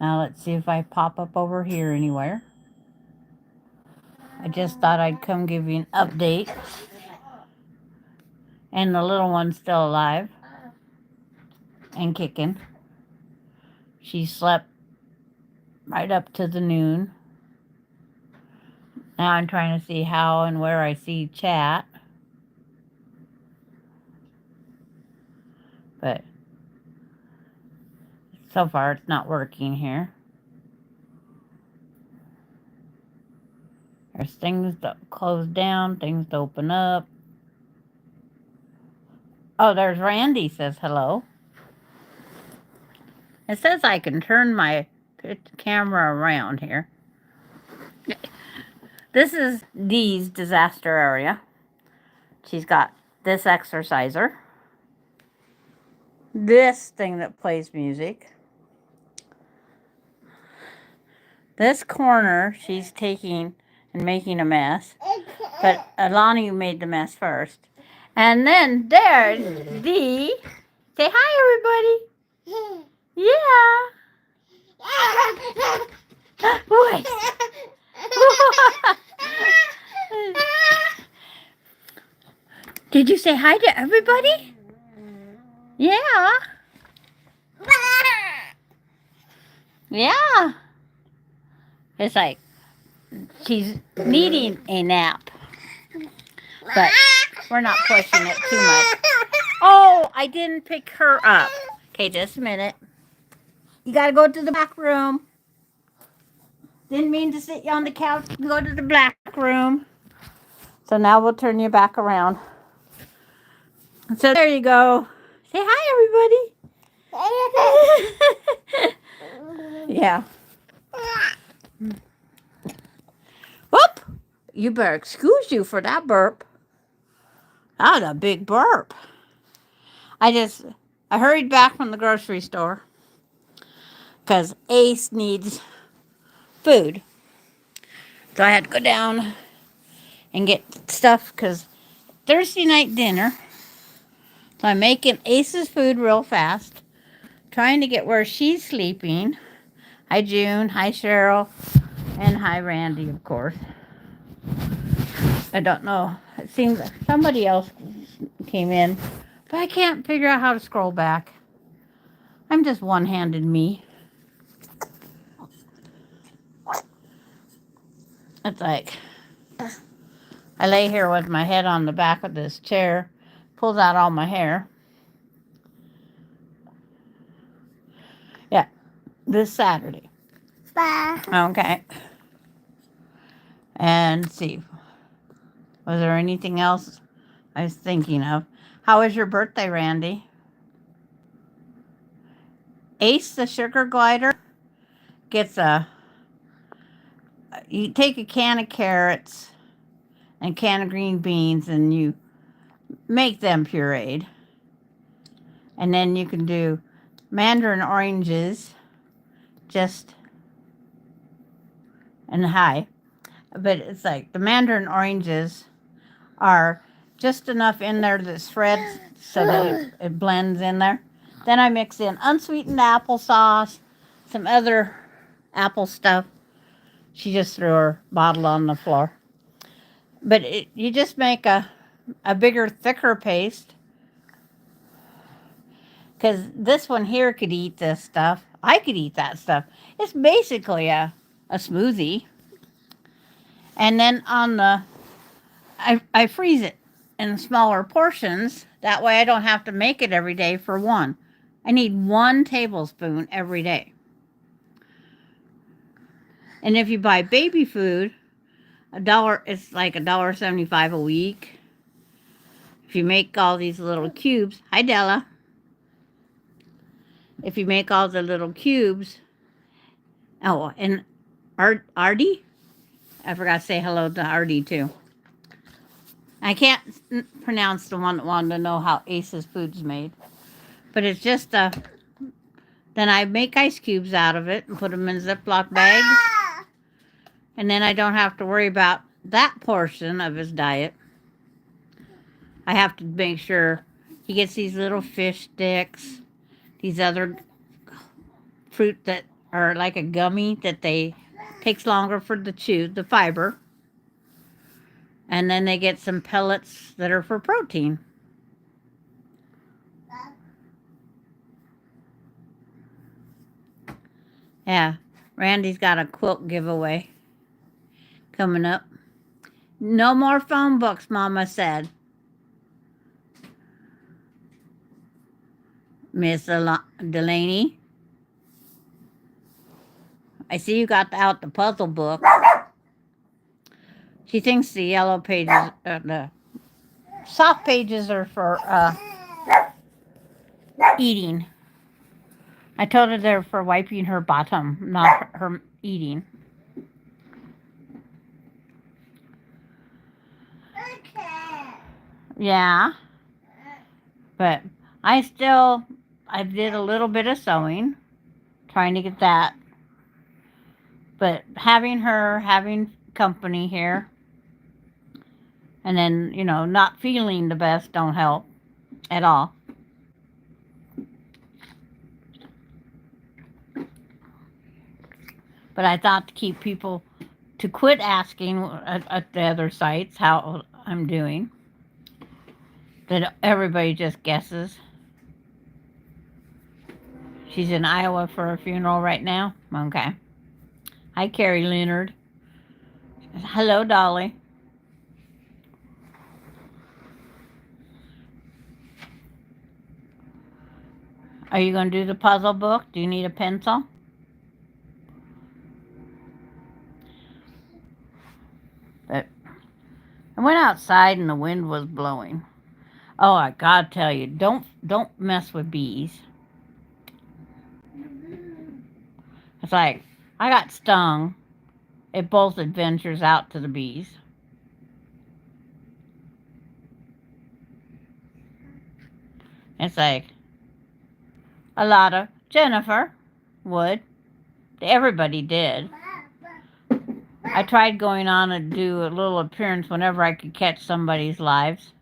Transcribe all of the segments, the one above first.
Now let's see if I pop up over here anywhere. I just thought I'd come give you an update. And the little one's still alive and kicking. She slept right up to the noon. Now I'm trying to see how and where I see chat. But so far it's not working here. There's things to close down, things to open up. Oh, there's Randy says hello. It says I can turn my camera around here. This is Dee's disaster area. She's got this exerciser, this thing that plays music, this corner she's taking and making a mess, but Alani made the mess first. And then there's Dee. Say hi, everybody. Yeah. What? Did you say hi to everybody? Yeah. Yeah. It's like she's needing a nap. But we're not pushing it too much. Oh, I didn't pick her up. Okay, just a minute. You gotta go to the back room. Didn't mean to sit you on the couch. Go to the black room. So now we'll turn you back around. So there you go. Say hi, everybody. Yeah. Whoop! You better excuse you for that burp. That was a big burp. I hurried back from the grocery store because Ace needs food. So I had to go down and get stuff because Thursday night dinner. So I'm making Ace's food real fast, trying to get where she's sleeping. Hi, June. Hi, Cheryl. And hi, Randy, of course. I don't know. It seems like somebody else came in, but I can't figure out how to scroll back. I'm just one-handed me. It's like I lay here with my head on the back of this chair, pulls out all my hair. Yeah, this Saturday. Bye. Okay. And see, was there anything else I was thinking of? How was your birthday, Randy? Ace, the sugar glider, gets you take a can of carrots and a can of green beans and you make them pureed. And then you can do mandarin oranges, just, and high. But it's like the mandarin oranges are just enough in there that spreads so that it blends in there. Then I mix in unsweetened applesauce, some other apple stuff. She just threw her bottle on the floor. But you just make a bigger, thicker paste. Because this one here could eat this stuff. I could eat that stuff. It's basically a smoothie. And then on the, I freeze it in smaller portions. That way I don't have to make it every day for one. I need 1 tablespoon every day. And if you buy baby food, it's like $1.75 a week. If you make all these little cubes, hi Della. If you make all the little cubes, oh, and Artie, I forgot to say hello to Artie too. I can't pronounce the one that wanted to know how Ace's food's made, but it's just then I make ice cubes out of it and put them in Ziploc bags, and then I don't have to worry about that portion of his diet. I have to make sure he gets these little fish sticks, these other fruit that or like a gummy that they takes longer for the chew, the fiber, and then they get some pellets that are for protein. Yeah, Randy's got a quilt giveaway coming up. No more phone books, Mama said. Miss Delaney. I see you got out the puzzle book. She thinks the yellow pages, the soft pages are for eating. I told her they're for wiping her bottom, not her eating. Yeah, but I did a little bit of sewing, trying to get that. But having company here, and then, not feeling the best don't help at all. But I thought to keep people to quit asking at the other sites how I'm doing, that everybody just guesses. She's in Iowa for a funeral right now? Okay. Hi, Carrie Leonard. Hello, Dolly. Are you going to do the puzzle book? Do you need a pencil? But I went outside and the wind was blowing. Oh, I gotta tell you, don't mess with bees. It's like I got stung at both adventures out to the bees. It's like a lot of Jennifer would. Everybody did. I tried going on and do a little appearance whenever I could catch somebody's lives.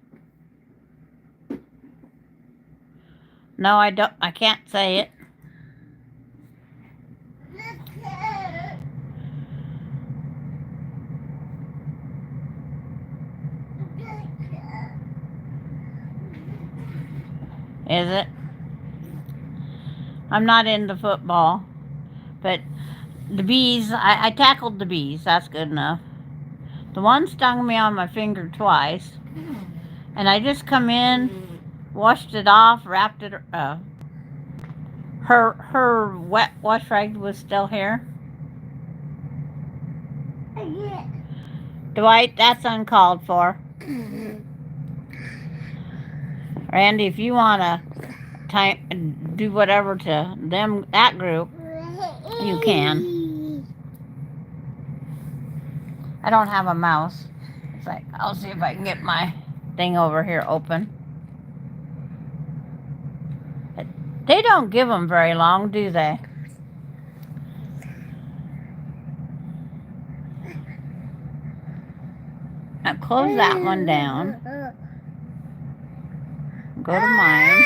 No, I don't. I can't say it. Is it? I'm not into football, but the bees, I tackled the bees. That's good enough. The one stung me on my finger twice, and I just come in, washed it off, wrapped it. Her wet wash rag was still here. Dwight, that's uncalled for. Randy, if you want to do whatever to that group, you can. I don't have a mouse. It's like, I'll see if I can get my thing over here open. They don't give them very long, do they? Now close that one down. Go to mine.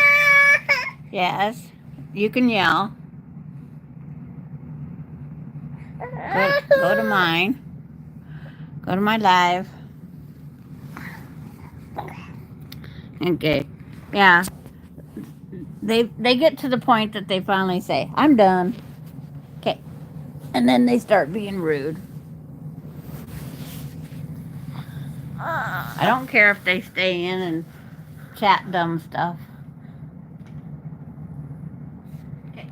Yes, you can yell. Go to mine. Go to my live. Okay. Yeah. They get to the point that they finally say, I'm done. Okay. And then they start being rude. I don't care if they stay in and chat dumb stuff. Okay.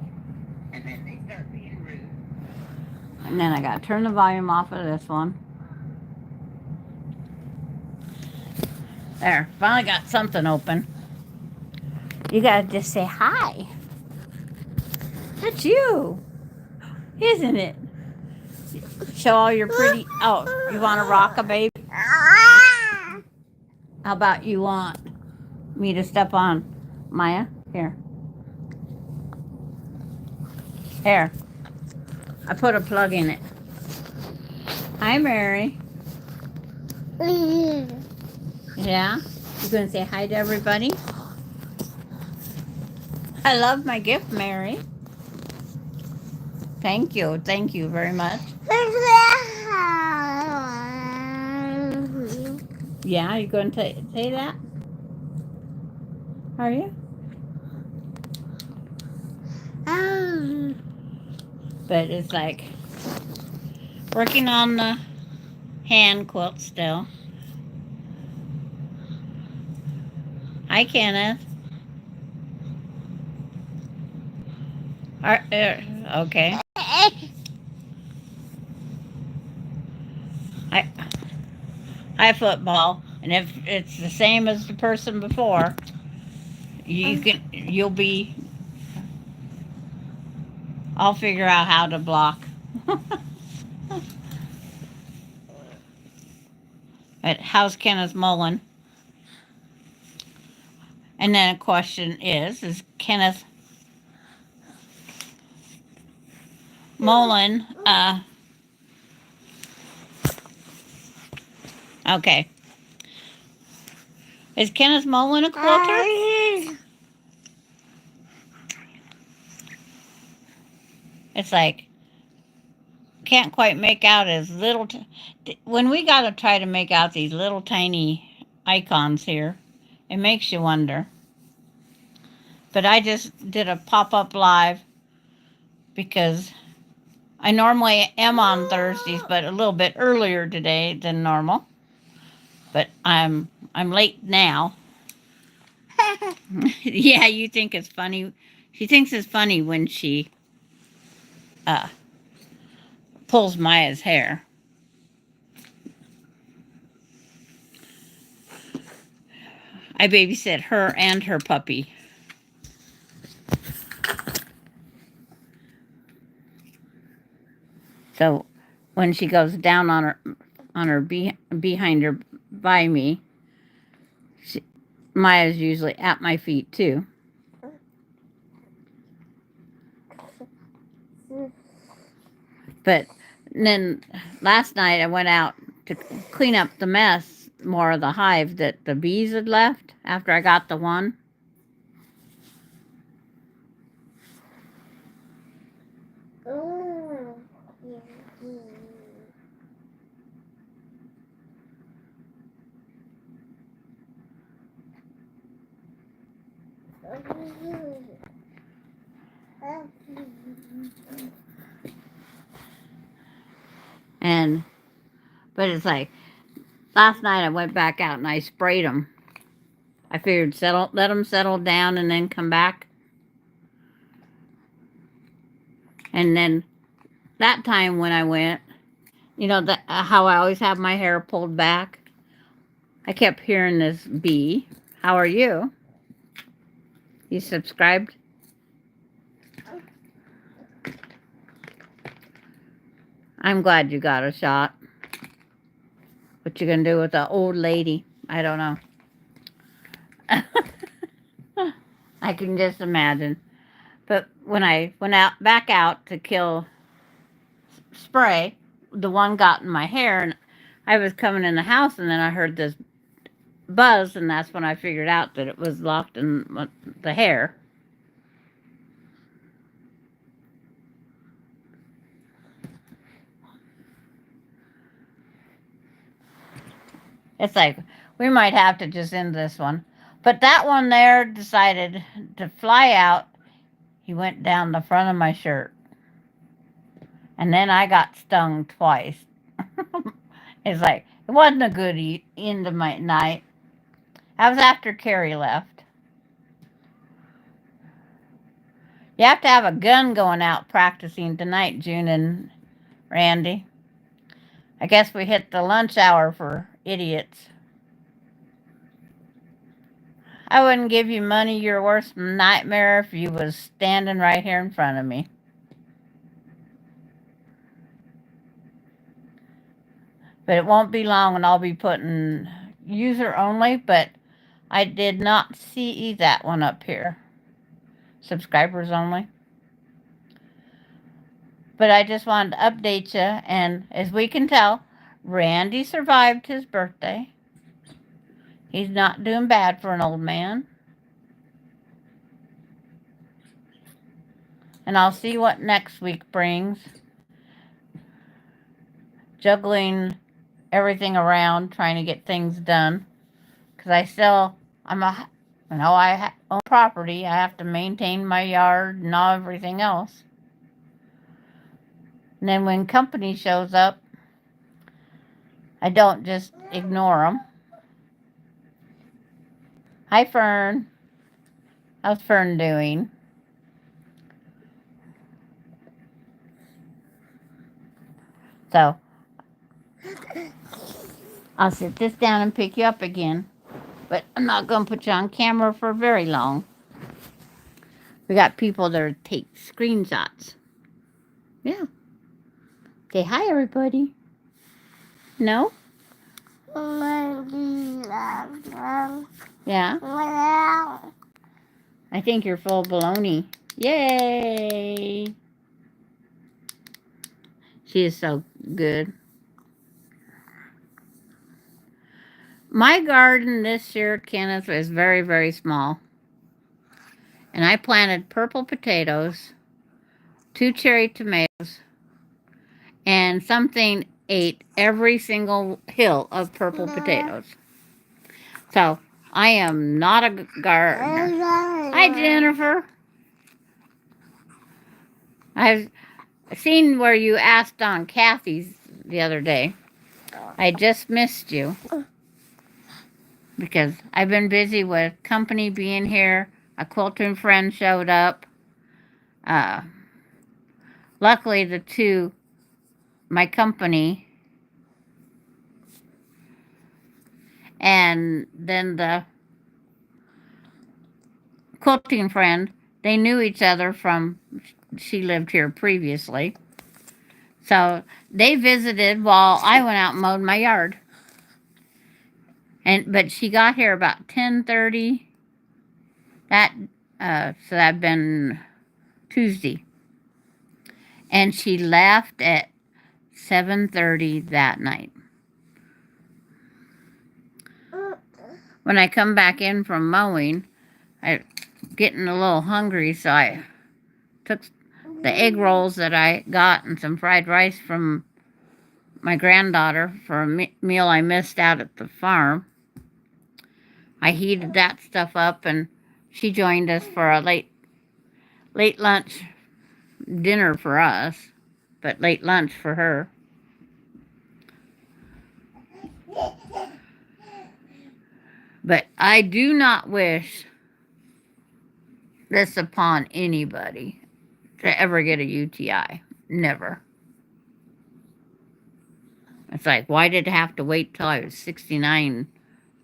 And then they start being rude. And then I gotta turn the volume off of this one. There, finally got something open. You gotta just say hi. That's you, isn't it? Show all your pretty. Oh, you want to rock a baby? How about you want me to step on Maya? Here. Here. I put a plug in it. Hi, Mary. Yeah? You gonna say hi to everybody? I love my gift, Mary. Thank you very much. Yeah, you going to say that? Are you? But it's like working on the hand quilt still. Hi, Kenneth. Okay. I Hi, football. And if it's the same as the person before, you'll be. I'll figure out how to block. But how's Kenneth Mullen? And then a question is Kenneth Mullen, okay. Is Kenneth Mullen a quilter? It's like, can't quite make out his little, when we got to try to make out these little tiny icons here, it makes you wonder. But I just did a pop-up live because I normally am on Thursdays, but a little bit earlier today than normal. But I'm late now. Yeah, you think it's funny. She thinks it's funny when she uh, pulls Maya's hair. I babysit her and her puppy. So when she goes down on her behind her by me, Maya's usually at my feet too. But then last night I went out to clean up the mess, more of the hive that the bees had left after I got the one. And but it's like last night I went back out and I sprayed them. I figured let them settle down and then come back. And then that time when I went, you know how I always have my hair pulled back. I kept hearing this bee. How are you? You subscribed? I'm glad you got a shot. What you gonna do with the old lady? I don't know. I can just imagine. But when I went back out to kill spray, the one got in my hair, and I was coming in the house, and then I heard this buzz, and that's when I figured out that it was locked in the hair. It's like we might have to just end this one. But that one there decided to fly out. He went down the front of my shirt. And then I got stung twice. It's like, it wasn't a good end of my night. That was after Carrie left. You have to have a gun going out practicing tonight, June and Randy. I guess we hit the lunch hour for idiots. I wouldn't give you money your worst nightmare if you was standing right here in front of me. But it won't be long and I'll be putting user only, but I did not see that one up here. Subscribers only. But I just wanted to update you, and as we can tell, Randy survived his birthday. He's not doing bad for an old man. And I'll see what next week brings. Juggling everything around, trying to get things done. Because I own property. I have to maintain my yard and everything else. And then when company shows up, I don't just ignore them. Hi, Fern. How's Fern doing? So, I'll sit this down and pick you up again. But I'm not going to put you on camera for very long. We got people that take screenshots. Yeah. Say hi, everybody. No? Yeah? I think you're full of baloney. Yay! She is so good. My garden this year, Kenneth, was very, very small. And I planted purple potatoes, 2 cherry tomatoes, and something ate every single hill of purple potatoes. So, I am not a gardener. Hi, Jennifer. I've seen where you asked on Kathy's the other day. I just missed you because I've been busy with company being here. A quilting friend showed up. Luckily, my company, and then the quilting friend, they knew each other from, she lived here previously. So they visited while I went out and mowed my yard. But she got here about 10:30. So that'd been Tuesday. And she left at 7:30 that night. When I come back in from mowing, I'm getting a little hungry, so I took the egg rolls that I got and some fried rice from my granddaughter for a meal I missed out at the farm. I heated that stuff up, and she joined us for a late lunch, dinner for us, but late lunch for her. But I do not wish this upon anybody to ever get a UTI. Never. It's like, why did it have to wait till I was 69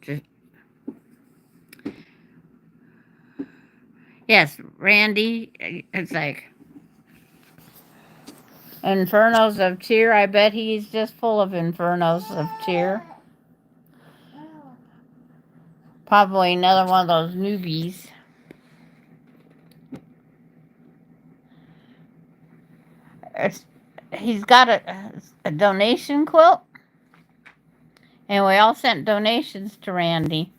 to... Yes, Randy, it's like... Infernos of cheer. I bet he's just full of infernos of cheer. Probably another one of those newbies. He's got a donation quilt. And we all sent donations to Randy.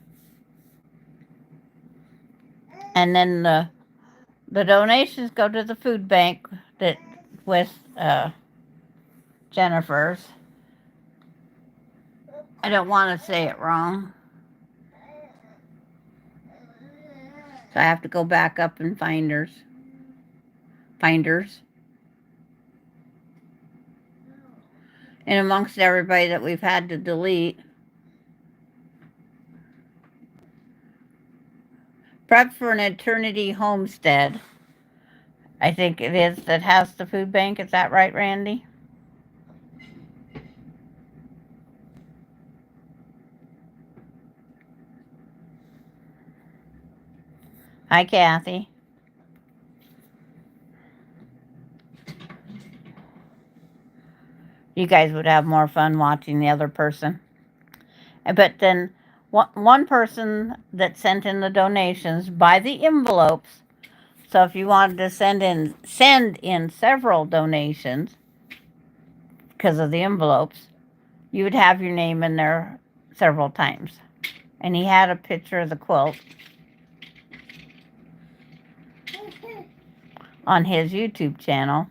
And then the donations go to the food bank that with Jennifer's. I don't want to say it wrong. So I have to go back up and finders. And amongst everybody that we've had to delete. Prep for an Eternity Homestead. I think it is, that has the food bank. Is that right, Randy? Hi, Kathy. You guys would have more fun watching the other person. But then one person that sent in the donations by the envelopes. So if you wanted to send in several donations because of the envelopes, you would have your name in there several times. And he had a picture of the quilt. on his YouTube channel.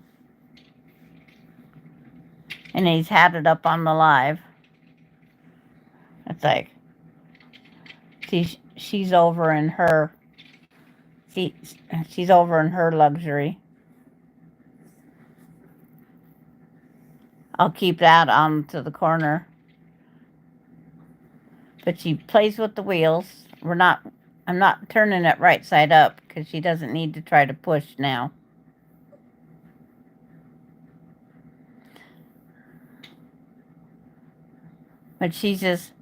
And he's had it up on the live. It's like, she's over in her, she's over in her luxury. I'll keep that on to the corner. But she plays with the wheels. I'm not turning it right side up because she doesn't need to try to push now. But she's just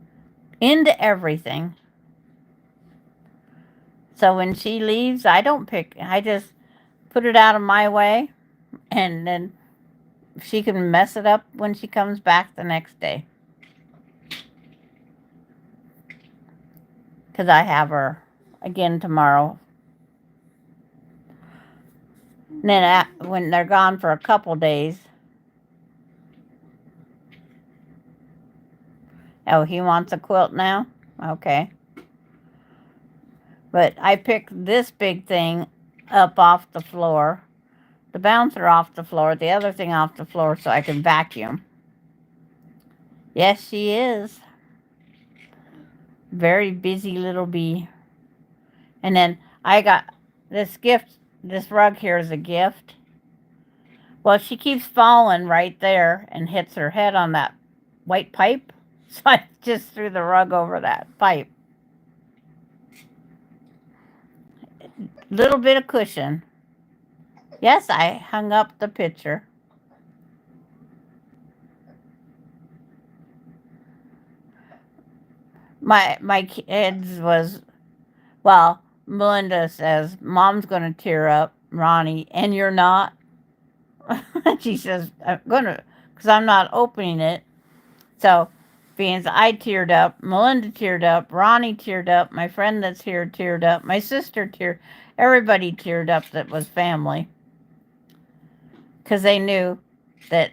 into everything. So when she leaves, I don't pick. I just put it out of my way, and then she can mess it up when she comes back the next day. Because I have her again tomorrow. And then when they're gone for a couple days. Oh, he wants a quilt now? Okay. But I picked this big thing up off the floor. The bouncer off the floor, the other thing off the floor so I can vacuum. Yes, she is. Very busy little bee. And then I got this gift. This rug here is a gift. Well, she keeps falling right there and hits her head on that white pipe. So I just threw the rug over that pipe. Little bit of cushion. Yes, I hung up the picture. My kids was, well, Melinda says, Mom's going to tear up, Ronnie, and you're not. She says, I'm going to, because I'm not opening it. So, being I teared up, Melinda teared up, Ronnie teared up, my friend that's here teared up, my sister teared, everybody teared up that was family. Because they knew that,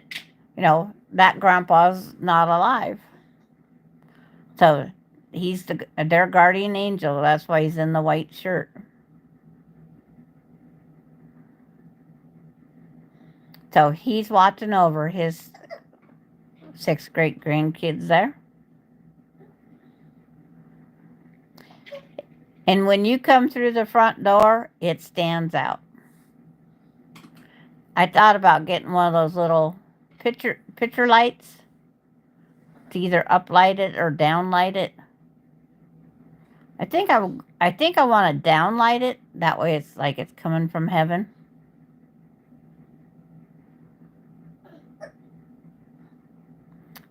that grandpa's not alive. So, he's their guardian angel. That's why he's in the white shirt. So he's watching over his 6 great grandkids there. And when you come through the front door, it stands out. I thought about getting one of those little picture lights to either uplight it or downlight it. I think I want to downlight it. That way it's like it's coming from heaven.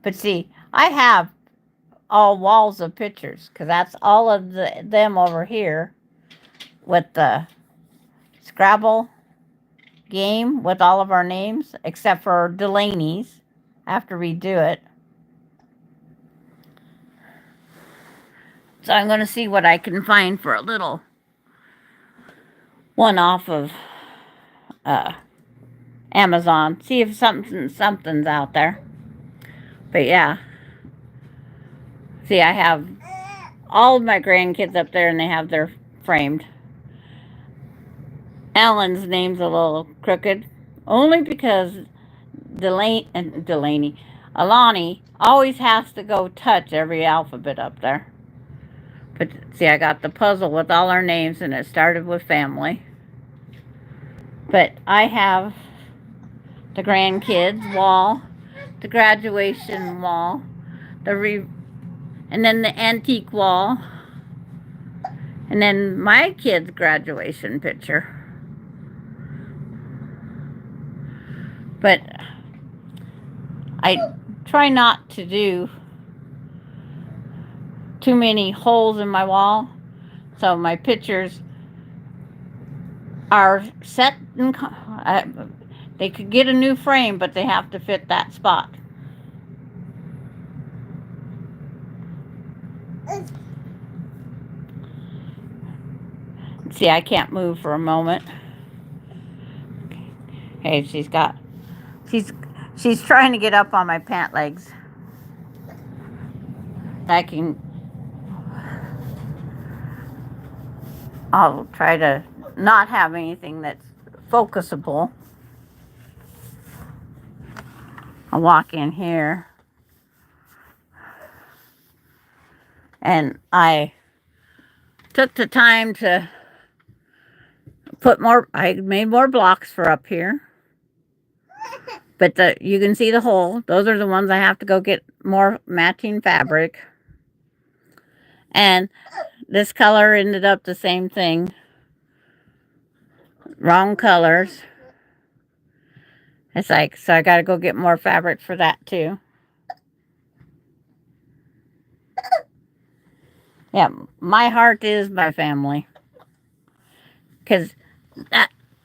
But see, I have all walls of pictures because that's all of them over here with the Scrabble game with all of our names except for Delaney's. I have to redo it. So I'm going to see what I can find for a little one off of Amazon. See if something's out there. But yeah. See, I have all of my grandkids up there and they have their framed. Alan's name's a little crooked. Only because Alani always has to go touch every alphabet up there. But see, I got the puzzle with all our names and it started with family. But I have the grandkids wall, the graduation wall, and then the antique wall, and then my kids' graduation picture. But I try not to do too many holes in my wall, so my pictures are set in, they could get a new frame, but they have to fit that spot. See, I can't move for a moment. Okay, she's trying to get up on my pant legs. I'll try to not have anything that's focusable. I'll walk in here, and I took the time to I made more blocks for up here. But you can see the hole. Those are the ones I have to go get more matching fabric. And this color ended up the same thing. Wrong colors. It's like, so I got to go get more fabric for that too. Yeah, my heart is my family. Because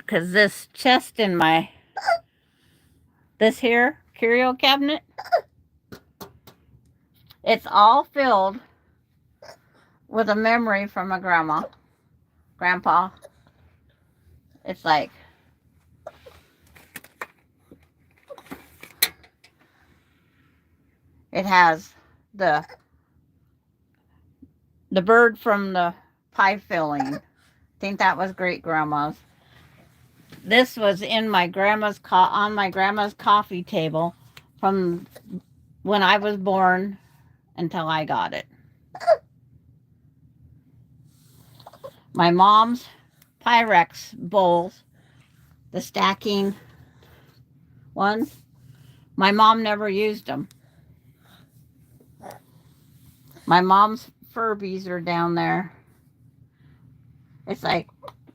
this chest in this here curio cabinet, it's all filled with a memory from my grandpa. It's like, it has the bird from the pie filling. I think that was great grandma's. This was in my grandma's on my grandma's coffee table from when I was born until I got it. My mom's Pyrex bowls, the stacking ones, my mom never used them. My mom's Furbies are down there. It's like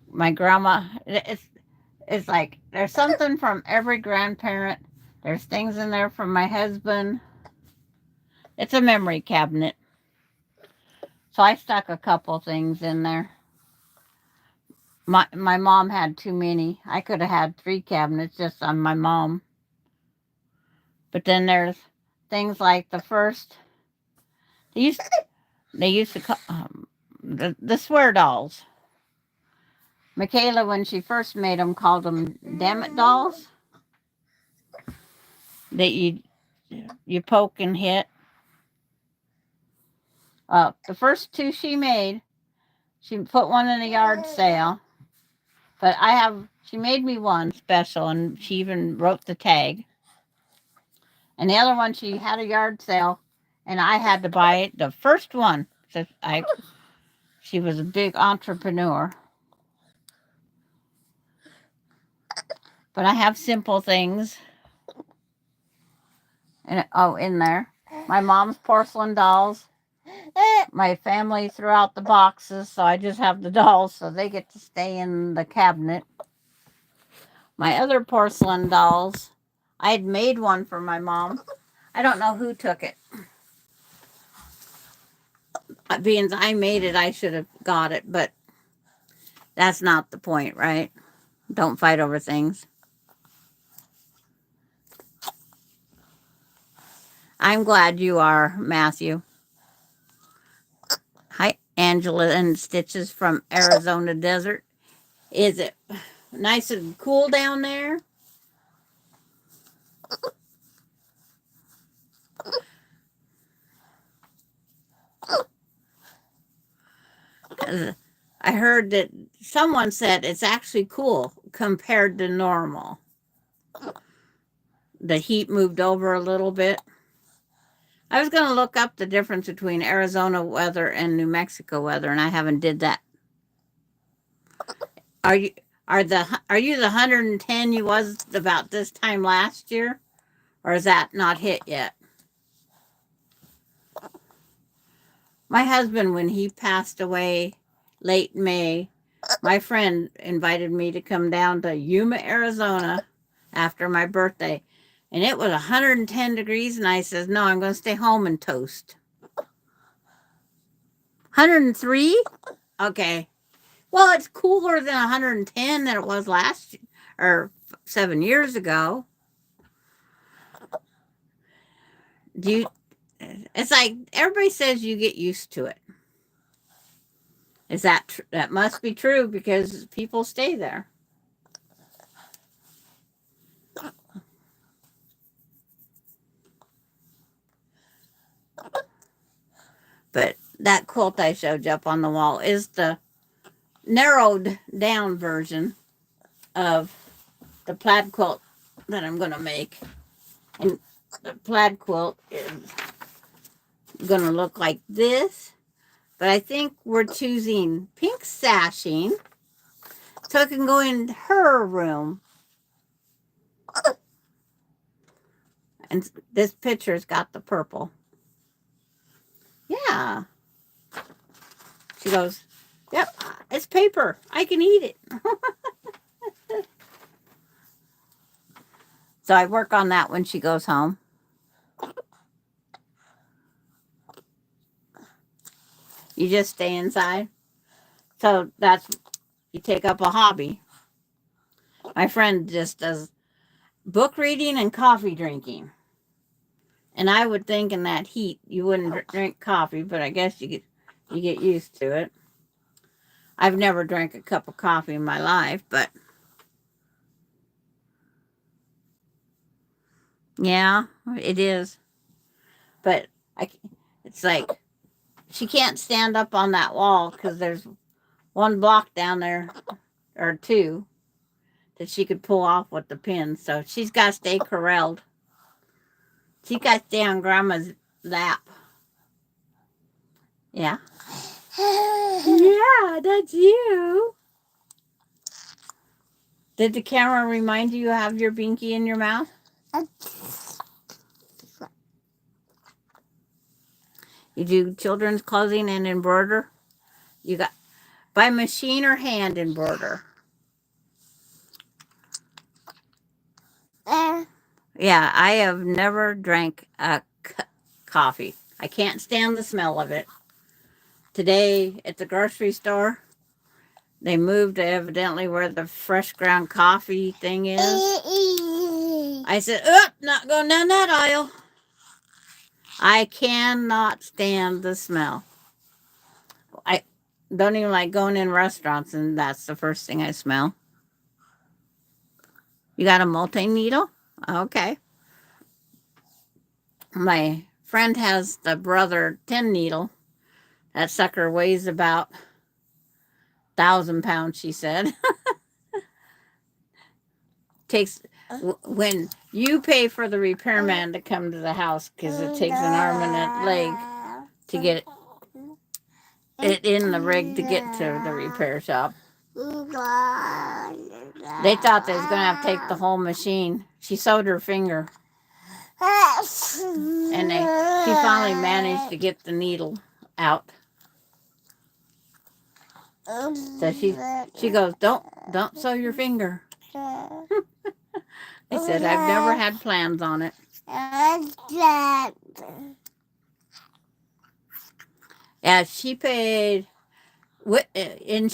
my grandma, it's like there's something from every grandparent. There's things in there from my husband. It's a memory cabinet. So I stuck a couple things in there. My mom had too many. I could have had 3 cabinets just on my mom. But then there's things like the first, they used to call the swear dolls. Michaela, when she first made them, called them damn it dolls. That you poke and hit. The first 2 she made, she put one in a yard sale. But she made me one special, and she even wrote the tag. And the other one, she had a yard sale, and I had to buy it. The first one, she was a big entrepreneur. But I have simple things. And in there. My mom's porcelain dolls. My family threw out the boxes, so I just have the dolls, so they get to stay in the cabinet. My other porcelain dolls, I had made one for my mom. I don't know who took it. Being I made it, I should have got it, but that's not the point, right? Don't fight over things. I'm glad you are, Matthew. Hi, Angela and Stitches from Arizona Desert. Is it nice and cool down there? I heard that someone said it's actually cool compared to normal. The heat moved over a little bit. I was going to look up the difference between Arizona weather and New Mexico weather, and I haven't did that. Are you the 110 you was about this time last year, or is that not hit yet? My husband, when he passed away late May, my friend invited me to come down to Yuma, Arizona after my birthday. And it was 110 degrees, and I says, no, I'm going to stay home and toast. 103? Okay. Well, it's cooler than 110 than it was last year, or 7 years ago. It's like everybody says you get used to it. Is that that must be true because people stay there. But that quilt I showed you up on the wall is the narrowed down version of the plaid quilt that I'm going to make. And the plaid quilt is going to look like this. But I think we're choosing pink sashing so it can go in her room. And this picture's got the purple. Yeah. She goes, yep, it's paper. I can eat it. So I work on that when she goes home. You just stay inside. So that's, you take up a hobby. My friend just does book reading and coffee drinking. And I would think in that heat you wouldn't drink coffee, but I guess you get used to it. I've never drank a cup of coffee in my life, but yeah, it is. But it's like she can't stand up on that wall because there's one block down there or two that she could pull off with the pins. So she's got to stay corralled. She got to stay on Grandma's lap. Yeah. Yeah, that's you. Did the camera remind you have your binky in your mouth? You do children's clothing and embroider? You got by machine or hand embroider? Yeah, I have never drank a coffee. I can't stand the smell of it. Today at the grocery store, they moved evidently where the fresh ground coffee thing is. I said, not going down that aisle. I cannot stand the smell. I don't even like going in restaurants, and that's the first thing I smell. You got a multi-needle? Okay. My friend has the brother 10 needle. That sucker weighs about 1,000 pounds, she said. Takes when you pay for the repairman to come to the house because it takes an arm and a leg to get it in the rig to get to the repair shop. They thought they was going to have to take the whole machine. She sewed her finger. And she finally managed to get the needle out. So she goes, don't sew your finger. I said, I've never had plans on it. Yeah, she paid, and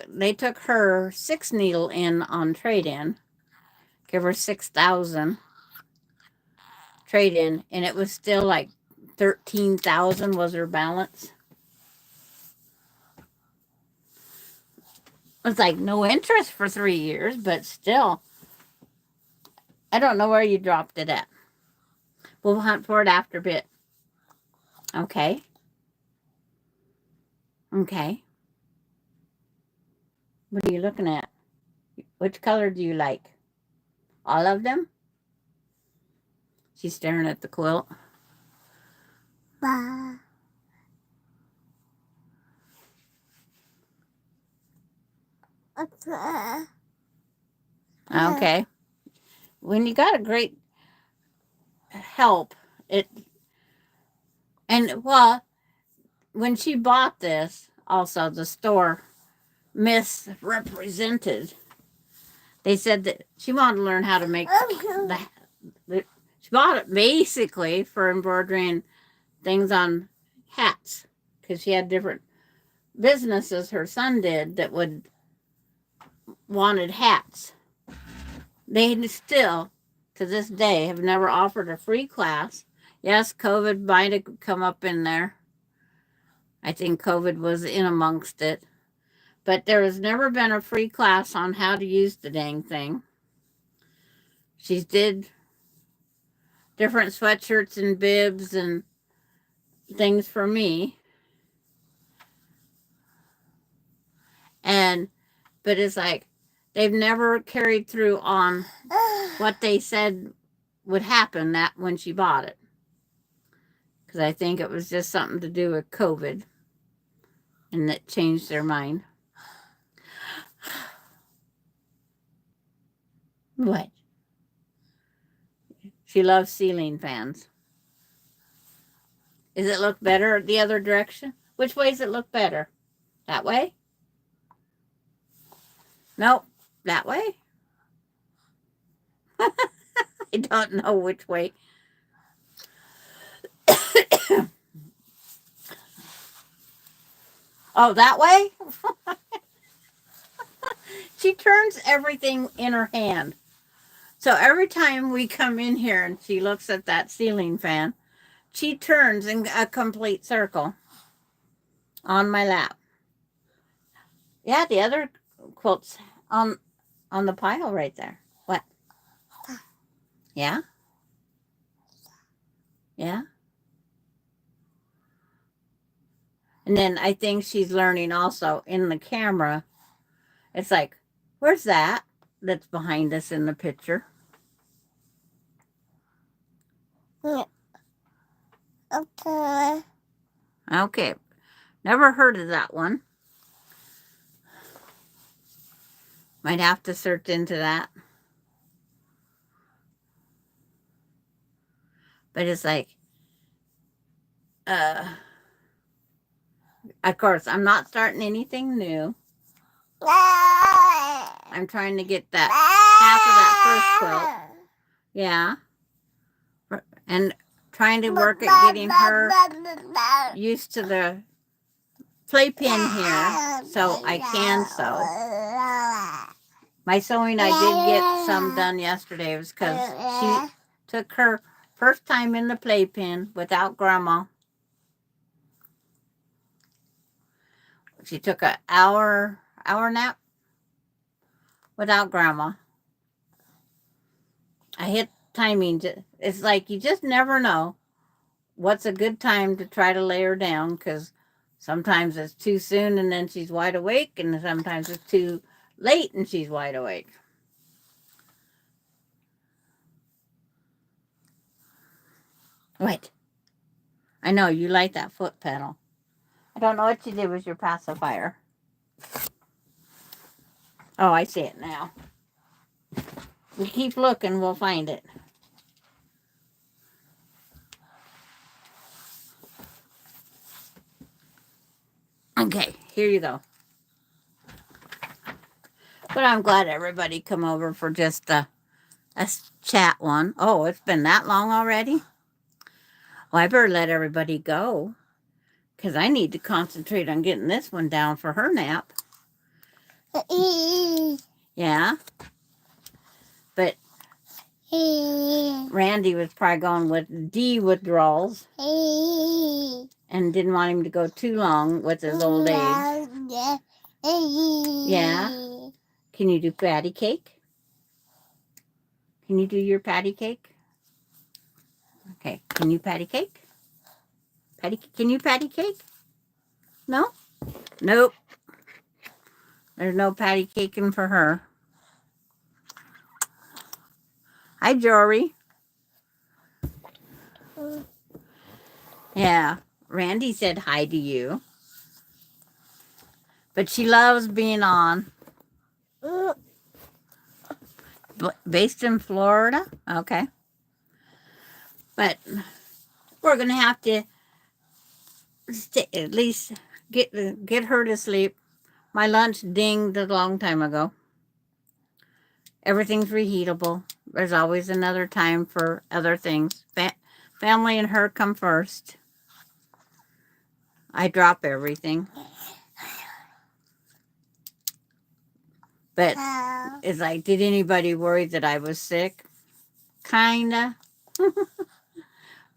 they took her 6 needle in on trade-in. Give her 6,000 trade-in, and it was still like 13,000 was her balance. It's like no interest for 3 years, but still. I don't know where you dropped it at. We'll hunt for it after a bit. Okay. Okay. What are you looking at? Which color do you like? All of them? She's staring at the quilt. Okay. When you got a great help, when she bought this, also the store misrepresented. They said that she wanted to learn how to make she bought it basically for embroidering things on hats because she had different businesses her son did that wanted hats. They still, to this day, have never offered a free class. Yes, COVID might have come up in there. I think COVID was in amongst it. But there has never been a free class on how to use the dang thing. She did different sweatshirts and bibs and things for me. But it's like, they've never carried through on what they said would happen that when she bought it. Because I think it was just something to do with COVID, and that changed their mind. What? She loves ceiling fans. Does it look better the other direction? Which way does it look better? That way? Nope. That way? I don't know which way. Oh, that way? She turns everything in her hand. So every time we come in here and she looks at that ceiling fan, she turns in a complete circle on my lap. Yeah, the other quilt's on the pile right there. What? Yeah? Yeah? And then I think she's learning also in the camera. It's like, where's that that's behind us in the picture? Okay. Okay. Never heard of that one. Might have to search into that. But it's like, of course, I'm not starting anything new. I'm trying to get that half of that first quilt. Yeah. And trying to work at getting her used to the playpen here so I can sew. My sewing, I did get some done yesterday. It was because she took her first time in the playpen without Grandma. She took an hour nap without Grandma. I hit timing. It's like you just never know what's a good time to try to lay her down, because sometimes it's too soon and then she's wide awake, and sometimes it's too late and she's wide awake. Wait. I know you like that foot pedal. I don't know what you did with your pacifier. Oh, I see it now. We keep looking, we'll find it. Okay, here you go. But I'm glad everybody come over for just a chat one. Oh, it's been that long already? Well, I better let everybody go, because I need to concentrate on getting this one down for her nap. Yeah? But Randy was probably going with D withdrawals and didn't want him to go too long with his old age. Yeah? Can you do patty cake? Can you do your patty cake? Okay, can you patty cake? Can you patty cake? No? Nope. There's no patty caking for her. Hi, Jory. Yeah, Randy said hi to you. But she loves being on. Based in Florida? Okay. But we're going to have to at least get her to sleep. My lunch dinged a long time ago. Everything's reheatable. There's always another time for other things. Family and her come first. I drop everything. But it's like, did anybody worry that I was sick? Kinda.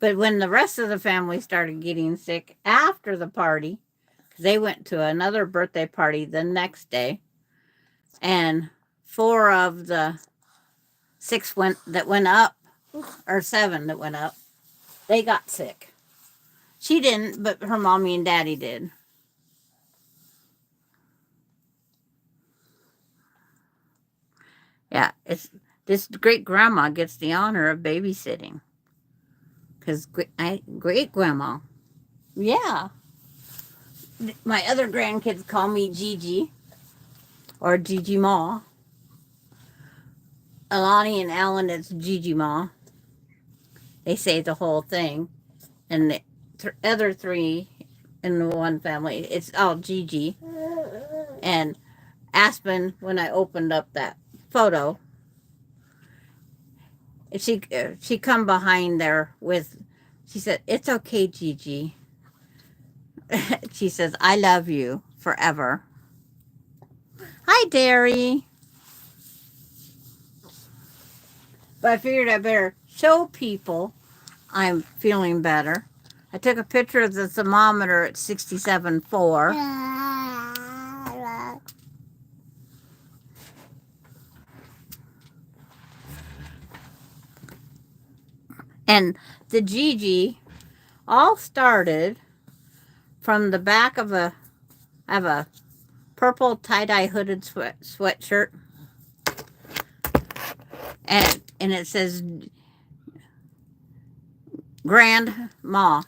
But when the rest of the family started getting sick after the party, they went to another birthday party the next day, and 4 of the 6 that went up, or 7 that went up, they got sick. She didn't, but her mommy and daddy did. Yeah, it's this great grandma gets the honor of babysitting because great grandma. Yeah, my other grandkids call me Gigi or Gigi Ma. Alani and Alan, it's Gigi Ma. They say the whole thing, and the other three in the one family, it's all Gigi. And Aspen, when I opened up that photo, she come behind there with, she said, "It's okay, Gigi." She says, "I love you forever." Hi, Derry. But I figured I better show people I'm feeling better. I took a picture of the thermometer at 67.4. And the Gigi all started from the back of I have a purple tie-dye hooded sweatshirt. And it says Grandma,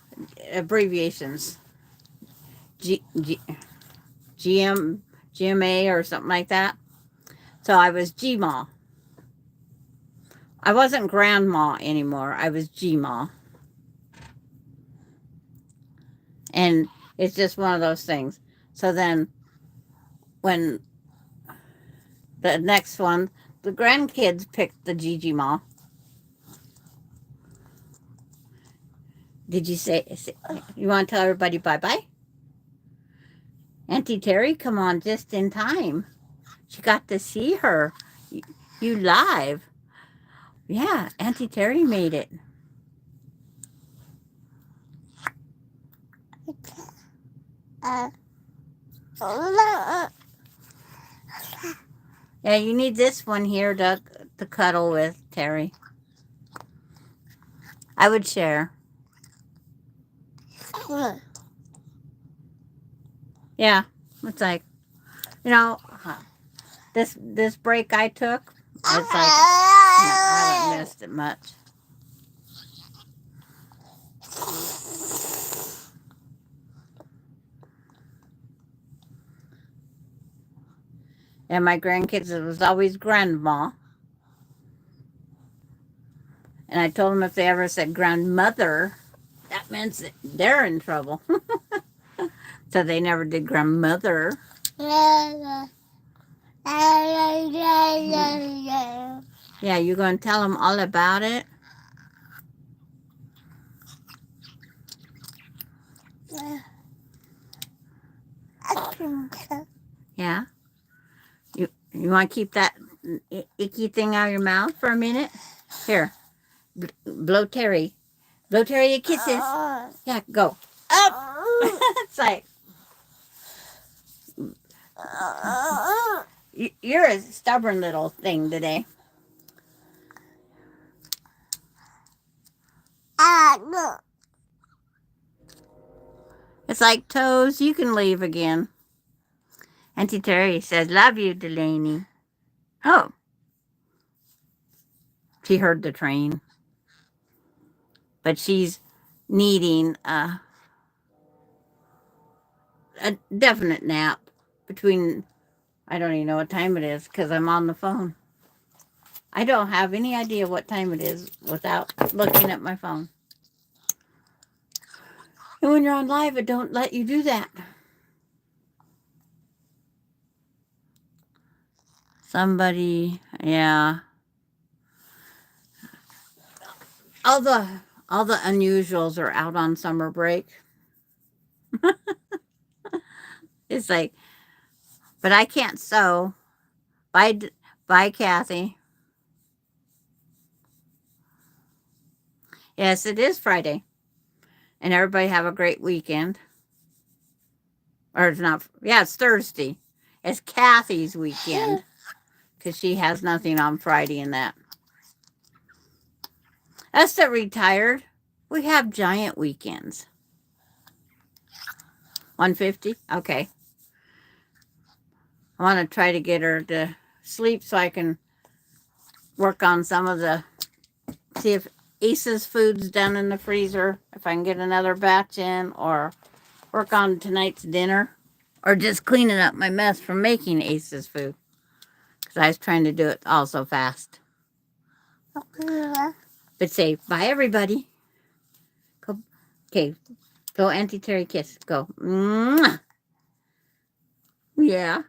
abbreviations. G, G, GM, GMA or something like that. So I was Gma. I wasn't Grandma anymore. I was Gma. And it's just one of those things. So then when the next one, the grandkids picked the Gigi Ma. Did you say you want to tell everybody bye-bye? Auntie Terry, come on just in time. She got to see her. You live. Yeah, Auntie Terry made it. Yeah, you need this one here to cuddle with, Terry. I would share. Yeah, it's like, you know, this break I took, it's like, I haven't missed it much. And my grandkids, it was always grandma. And I told them if they ever said grandmother, that meant that they're in trouble. So they never did grandmother. Yeah, you going to tell them all about it? Yeah. You want to keep that icky thing out of your mouth for a minute? Here, blow Terry. Blow Terry a kisses. Yeah, go. Up. It's like, you're a stubborn little thing today. It's like, Toes, you can leave again. Auntie Terry says, "Love you, Delaney." Oh. She heard the train. But she's needing a definite nap between, I don't even know what time it is because I'm on the phone. I don't have any idea what time it is without looking at my phone. And when you're on live, it don't let you do that. Somebody, yeah. All the unusuals are out on summer break. It's like, but I can't sew. Bye, Kathy. Yes, it is Friday. And everybody have a great weekend. Or it's not, yeah, it's Thursday. It's Kathy's weekend. Because she has nothing on Friday and that. Us that retired, we have giant weekends. 150? Okay. I want to try to get her to sleep so I can work on some of the, see if Ace's food's done in the freezer, if I can get another batch in, or work on tonight's dinner, or just cleaning up my mess from making Ace's food. Because I was trying to do it all so fast. But say, bye everybody. Go, okay, go Auntie Terry kiss. Go. Mwah. Yeah.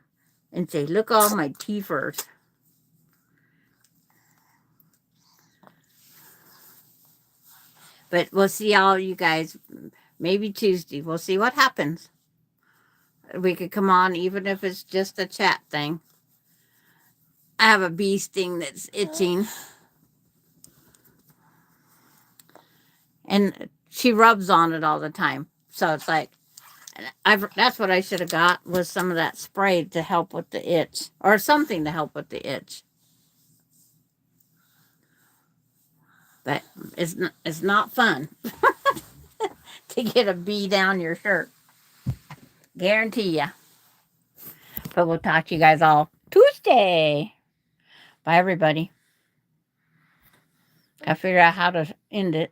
And say, look all my teethers. But we'll see all you guys maybe Tuesday. We'll see what happens. We could come on even if it's just a chat thing. I have a bee sting that's itching. And she rubs on it all the time. So it's like, that's what I should have got, was some of that spray to help with the itch. Or something to help with the itch. But it's not fun to get a bee down your shirt. Guarantee ya. But we'll talk to you guys all Tuesday. Bye, everybody. I figure out how to end it.